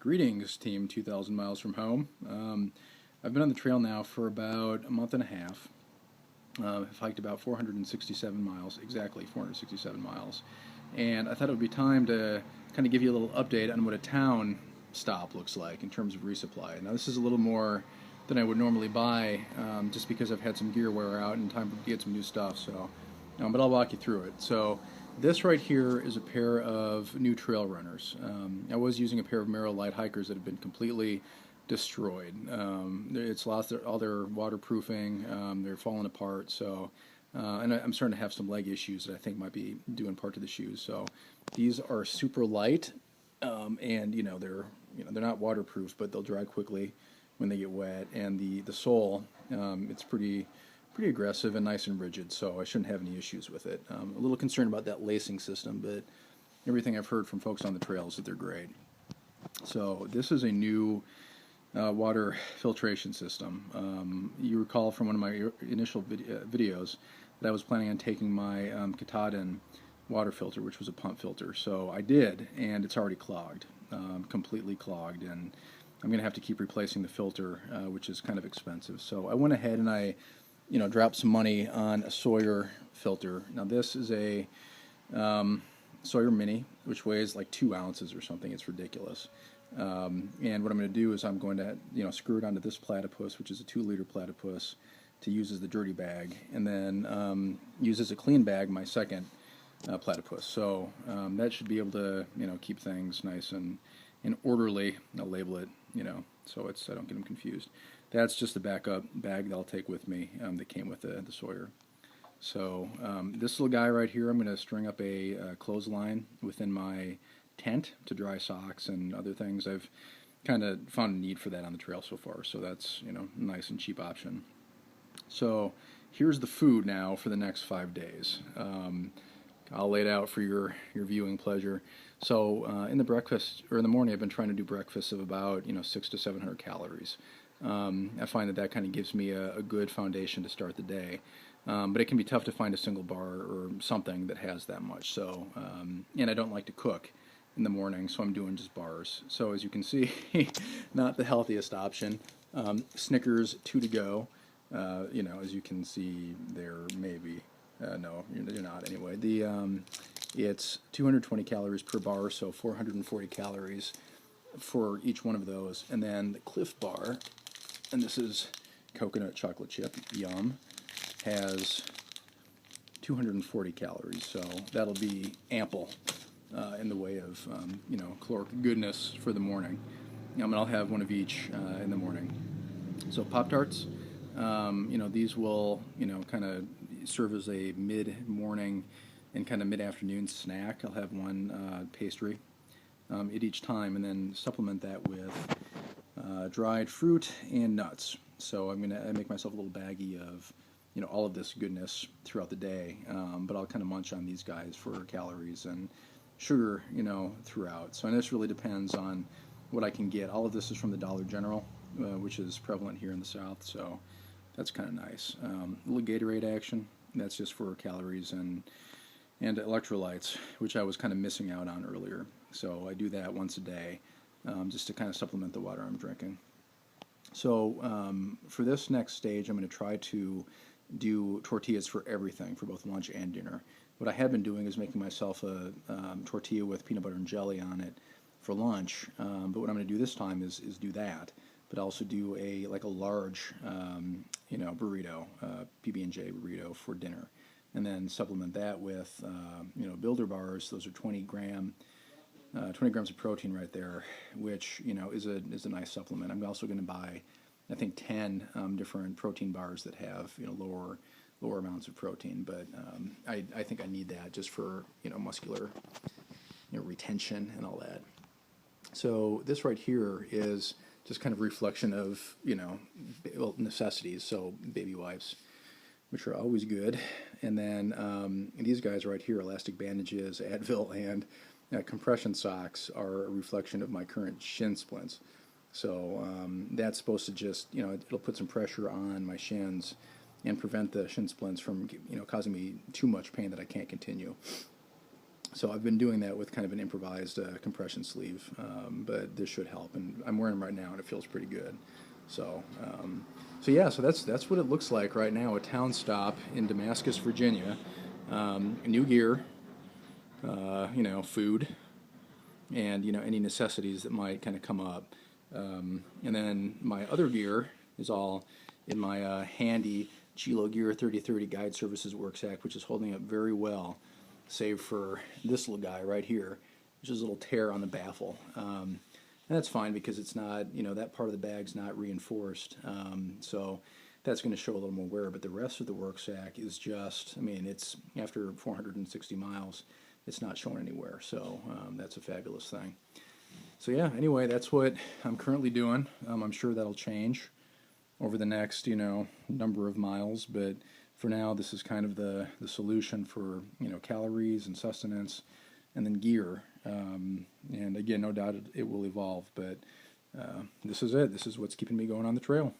Greetings, Team 2,000 Miles from Home. I've been on the trail now for about a month and a half. I've hiked about 467 miles, exactly 467 miles. And I thought it would be time to kind of give you a little update on what a town stop looks like in terms of resupply. Now, this is a little more than I would normally buy, just because I've had some gear wear out and time to get some new stuff. But I'll walk you through it. So, this right here is a pair of new trail runners. I was using a pair of Merrill Light Hikers that have been completely destroyed. It's lost all their waterproofing. They're falling apart. And I'm starting to have some leg issues that I think might be due in part to the shoes. So these are super light, and they're not waterproof, but they'll dry quickly when they get wet. And the sole, it's pretty aggressive and nice and rigid, so I shouldn't have any issues with it. A little concerned about that lacing system, but everything I've heard from folks on the trail is that they're great. So this is a new water filtration system. You recall from one of my initial videos that I was planning on taking my Katahdin water filter, which was a pump filter. So I did, and it's already clogged, completely clogged, and I'm going to have to keep replacing the filter, which is kind of expensive. So I went ahead and I drop some money on a Sawyer filter. Now this is a Sawyer Mini, which weighs like 2 ounces or something. It's ridiculous. And what I'm going to do is I'm going to screw it onto this platypus, which is a 2-liter platypus, to use as the dirty bag, and then use as a clean bag my second platypus. So that should be able to keep things nice and orderly. I'll label it so I don't get them confused. That's just the backup bag that I'll take with me that came with the Sawyer. So this little guy right here, I'm going to string up a clothesline within my tent to dry socks and other things. I've kind of found a need for that on the trail so far, so that's a nice and cheap option. So here's the food now for the next 5 days. I'll lay it out for your viewing pleasure. So in the morning, I've been trying to do breakfast of about 600 to 700 calories. I find that kind of gives me a good foundation to start the day. But it can be tough to find a single bar or something that has that much. So, and I don't like to cook in the morning, so I'm doing just bars. So as you can see, not the healthiest option. Snickers, 2 to go. As you can see there, maybe. No, you're not anyway. It's 220 calories per bar, so 440 calories for each one of those. And then the Cliff Bar, and this is coconut chocolate chip, yum, has 240 calories, so that'll be ample in the way of caloric goodness for the morning. And I'll have one of each in the morning. So Pop-Tarts, these will kind of serve as a mid-morning and kind of mid-afternoon snack. I'll have one pastry at each time, and then supplement that with dried fruit and nuts. So I make myself a little baggie of all of this goodness throughout the day, but I'll kind of munch on these guys for calories and sugar throughout. So, and this really depends on what I can get. All of this is from the Dollar General, which is prevalent here in the South, so that's kind of nice. A little Gatorade action, that's just for calories and electrolytes, which I was kind of missing out on earlier. So I do that once a day, just to kind of supplement the water I'm drinking. So for this next stage, I'm going to try to do tortillas for everything, for both lunch and dinner. What I have been doing is making myself a tortilla with peanut butter and jelly on it for lunch. But what I'm going to do this time is do that, but also do a large burrito, PB&J burrito for dinner, and then supplement that with Builder bars. Those are 20 grams of protein right there, which is a nice supplement. I'm also going to buy, I think, 10 different protein bars that have lower amounts of protein, but I think I need that just for muscular retention and all that. So this right here is just kind of reflection of necessities. So baby wipes, which are always good, and then these guys right here, elastic bandages, Advil, and compression socks are a reflection of my current shin splints. So that's supposed to just, it'll put some pressure on my shins and prevent the shin splints from, causing me too much pain that I can't continue. So I've been doing that with kind of an improvised compression sleeve, but this should help. And I'm wearing them right now, and it feels pretty good. So, so that's what it looks like right now. A town stop in Damascus, Virginia. New gear, food, and any necessities that might kind of come up. And then my other gear is all in my handy Chilo Gear 3030 Guide Services Worksack, which is holding up very well, save for this little guy right here, which is a little tear on the baffle. And that's fine because it's not, that part of the bag's not reinforced. So that's going to show a little more wear, but the rest of the worksack is just, it's after 460 miles, it's not showing any wear. So that's a fabulous thing. So yeah, anyway, that's what I'm currently doing. I'm sure that'll change over the next, number of miles, but for now, this is kind of the solution for, calories and sustenance, and then gear. And again, no doubt it will evolve, but this is it. This is what's keeping me going on the trail.